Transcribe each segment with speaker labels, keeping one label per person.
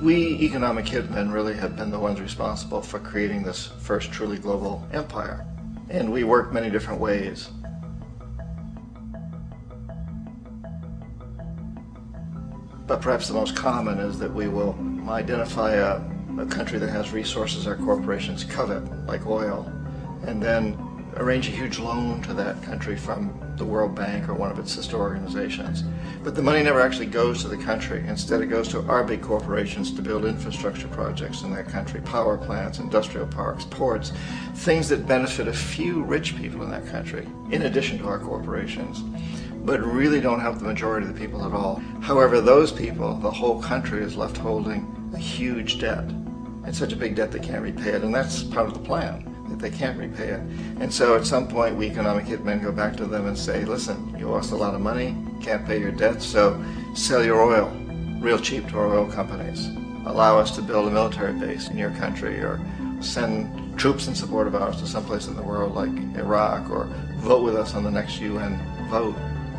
Speaker 1: We economic hitmen really have been the ones responsible for creating this first truly global empire. And we work many different ways. But perhaps the most common is that we will identify a country that has resources our corporations covet, like oil, and then arrange a huge loan to that country from the World Bank or one of its sister organizations. But the money never actually goes to the country. Instead, it goes to our big corporations to build infrastructure projects in that country, power plants, industrial parks, ports, things that benefit a few rich people in that country, in addition to our corporations, but really don't help the majority of the people at all. However, those people, the whole country is left holding a huge debt. It's such a big debt they can't repay it, and that's part of the plan, that they can't repay it. And so at some point we economic hitmen go back to them and say, listen, you lost a lot of money, can't pay your debt, so sell your oil real cheap to our oil companies. Allow us to build a military base in your country, or send troops in support of ours to someplace in the world like Iraq, or vote with us on the next UN vote.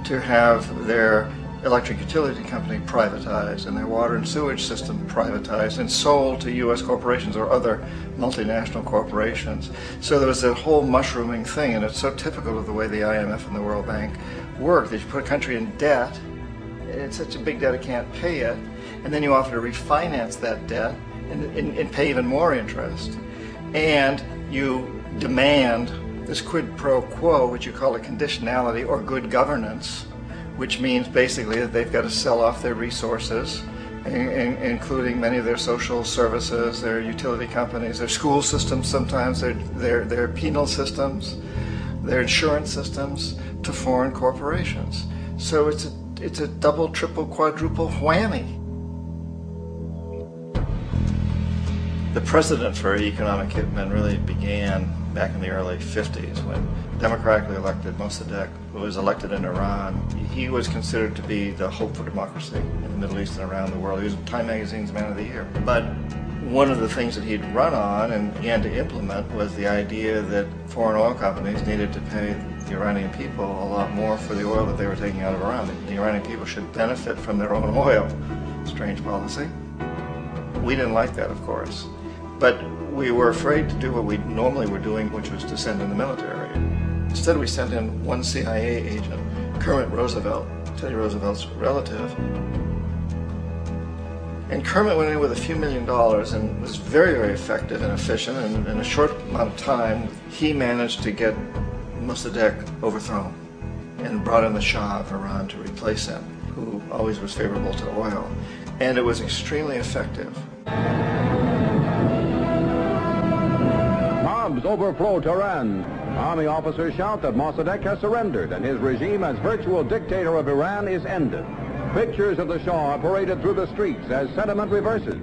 Speaker 1: To have their electric utility company privatized and their water and sewage system privatized and sold to U.S. corporations or other multinational corporations. So there was that whole mushrooming thing, and it's so typical of the way the IMF and the World Bank work, that you put a country in debt, it's such a big debt it can't pay it, and then you offer to refinance that debt and pay even more interest. And you demand this quid pro quo, which you call a conditionality or good governance, which means basically that they've got to sell off their resources, including many of their social services, their utility companies, their school systems sometimes, their penal systems, their insurance systems, to foreign corporations. So it's a double, triple, quadruple whammy. The precedent for economic hitmen really began back in the early 50s when democratically elected Mossadegh, who was elected in Iran. He was considered to be the hope for democracy in the Middle East and around the world. He was Time Magazine's Man of the Year. But one of the things that he'd run on and began to implement was the idea that foreign oil companies needed to pay the Iranian people a lot more for the oil that they were taking out of Iran. The Iranian people should benefit from their own oil. Strange policy. We didn't like that, of course. But we were afraid to do what we normally were doing, which was to send in the military. Instead, we sent in one CIA agent, Kermit Roosevelt, Teddy Roosevelt's relative. And Kermit went in with a few $1 million and was very, very effective and efficient. And in a short amount of time, he managed to get Mossadegh overthrown and brought in the Shah of Iran to replace him, who always was favorable to oil. And it was extremely effective.
Speaker 2: Mobs overflow Tehran. Army officers shout that Mossadegh has surrendered and his regime as virtual dictator of Iran is ended. Pictures of the Shah are paraded through the streets as sentiment reverses.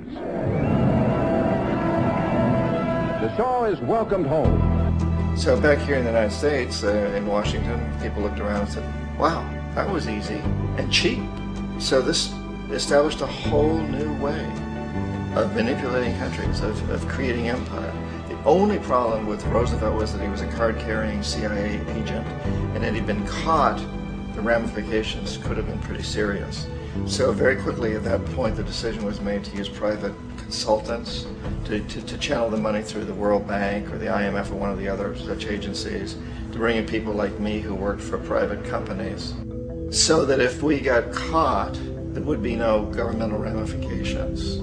Speaker 2: The Shah is welcomed home.
Speaker 1: So back here in the United States, in Washington, people looked around and said, wow, that was easy and cheap. So this established a whole new way of manipulating countries, of creating empire. The only problem with Roosevelt was that he was a card-carrying CIA agent, and had he been caught, the ramifications could have been pretty serious. So very quickly at that point, the decision was made to use private consultants to channel the money through the World Bank or the IMF or one of the other such agencies, to bring in people like me who worked for private companies, so that if we got caught, there would be no governmental ramifications.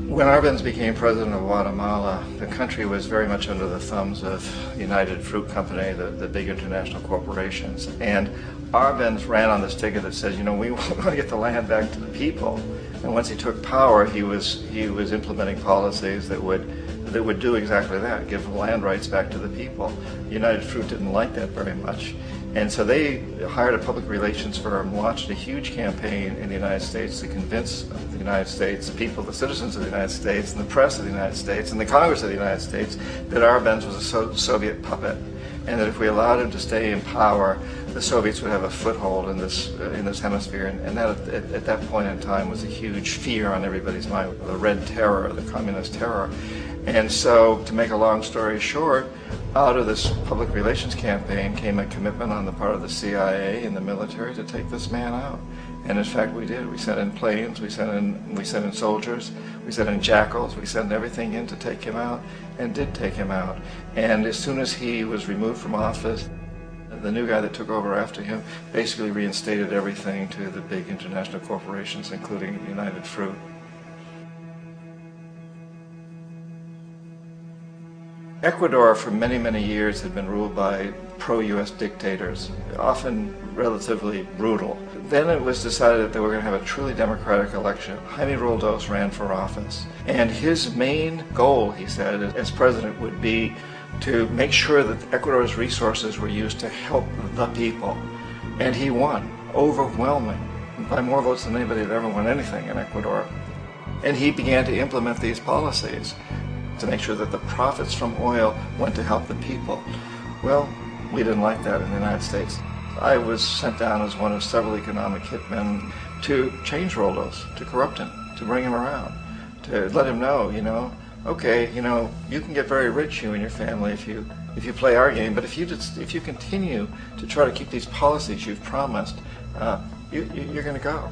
Speaker 1: When Arbenz became president of Guatemala, the country was very much under the thumbs of United Fruit Company, the big international corporations. And Arbenz ran on this ticket that says, you know, we want to get the land back to the people. And once he took power, he was implementing policies that would do exactly that, give land rights back to the people. United Fruit didn't like that very much. And so they hired a public relations firm, launched a huge campaign in the United States to convince the United States, the people, the citizens of the United States, and the press of the United States, and the Congress of the United States, that Arbenz was a Soviet puppet, and that if we allowed him to stay in power, the Soviets would have a foothold in this hemisphere. And that at that point in time was a huge fear on everybody's mind, the Red Terror, the communist terror. And so, to make a long story short, Out of this public relations campaign came a commitment on the part of the CIA and the military to take this man out. And in fact we did. We sent in planes, we sent in soldiers, we sent in jackals, we sent everything in to take him out, and did take him out. And as soon as he was removed from office, the new guy that took over after him basically reinstated everything to the big international corporations, including United Fruit. Ecuador for many, many years had been ruled by pro-U.S. dictators, often relatively brutal. Then it was decided that they were going to have a truly democratic election. Jaime Roldos ran for office, and his main goal, he said, as president would be to make sure that Ecuador's resources were used to help the people. And he won, overwhelming, by more votes than anybody had ever won anything in Ecuador. And he began to implement these policies to make sure that the profits from oil went to help the people. Well, we didn't like that in the United States. I was sent down as one of several economic hitmen to change Roldos, to corrupt him, to bring him around, to let him know, okay, you can get very rich, you and your family, if you play our game, but if you continue to try to keep these policies you've promised, you're going to go.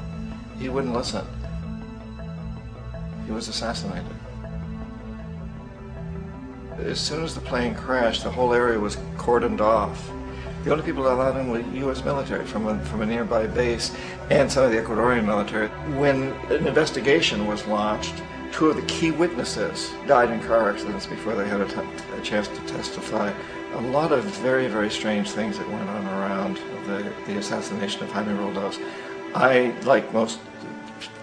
Speaker 1: He wouldn't listen. He was assassinated. As soon as the plane crashed, the whole area was cordoned off. The only people allowed in were U.S. military from a nearby base and some of the Ecuadorian military. When an investigation was launched, two of the key witnesses died in car accidents before they had a chance to testify. A lot of very, very strange things that went on around the assassination of Jaime Roldos. I, like most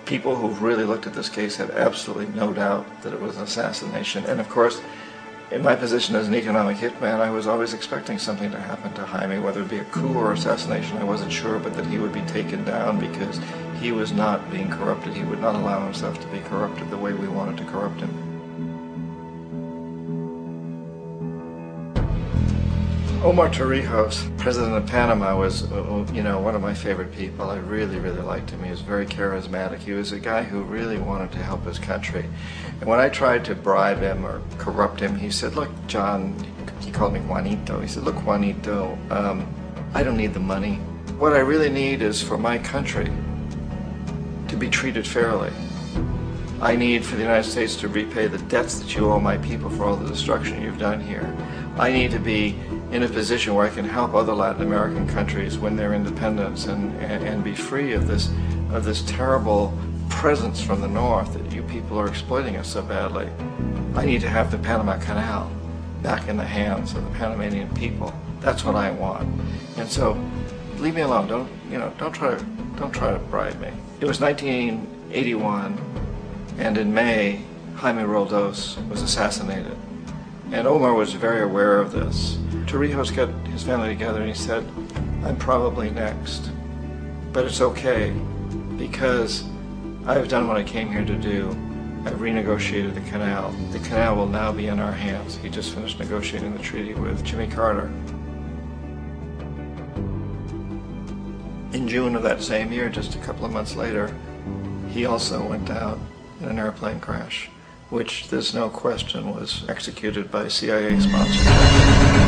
Speaker 1: people who've really looked at this case, have absolutely no doubt that it was an assassination. And of course, in my position as an economic hitman, I was always expecting something to happen to Jaime, whether it be a coup or assassination, I wasn't sure, but that he would be taken down because he was not being corrupted. He would not allow himself to be corrupted the way we wanted to corrupt him. Omar Torrijos, president of Panama, was, one of my favorite people. I really, really liked him. He was very charismatic. He was a guy who really wanted to help his country. And when I tried to bribe him or corrupt him, he said, look, John, he called me Juanito. He said, look, Juanito, I don't need the money. What I really need is for my country to be treated fairly. I need for the United States to repay the debts that you owe my people for all the destruction you've done here. I need to be in a position where I can help other Latin American countries win their independence and be free of this terrible presence from the north that you people are exploiting us so badly. I need to have the Panama Canal back in the hands of the Panamanian people. That's what I want. And so, leave me alone. Don't try to bribe me. It was 1981, and in May, Jaime Roldos was assassinated. And Omar was very aware of this. Torrijos got his family together and he said, I'm probably next, but it's okay because I've done what I came here to do. I've renegotiated the canal. The canal will now be in our hands. He just finished negotiating the treaty with Jimmy Carter. In June of that same year, just a couple of months later, he also went down in an airplane crash, which there's no question was executed by CIA sponsorship.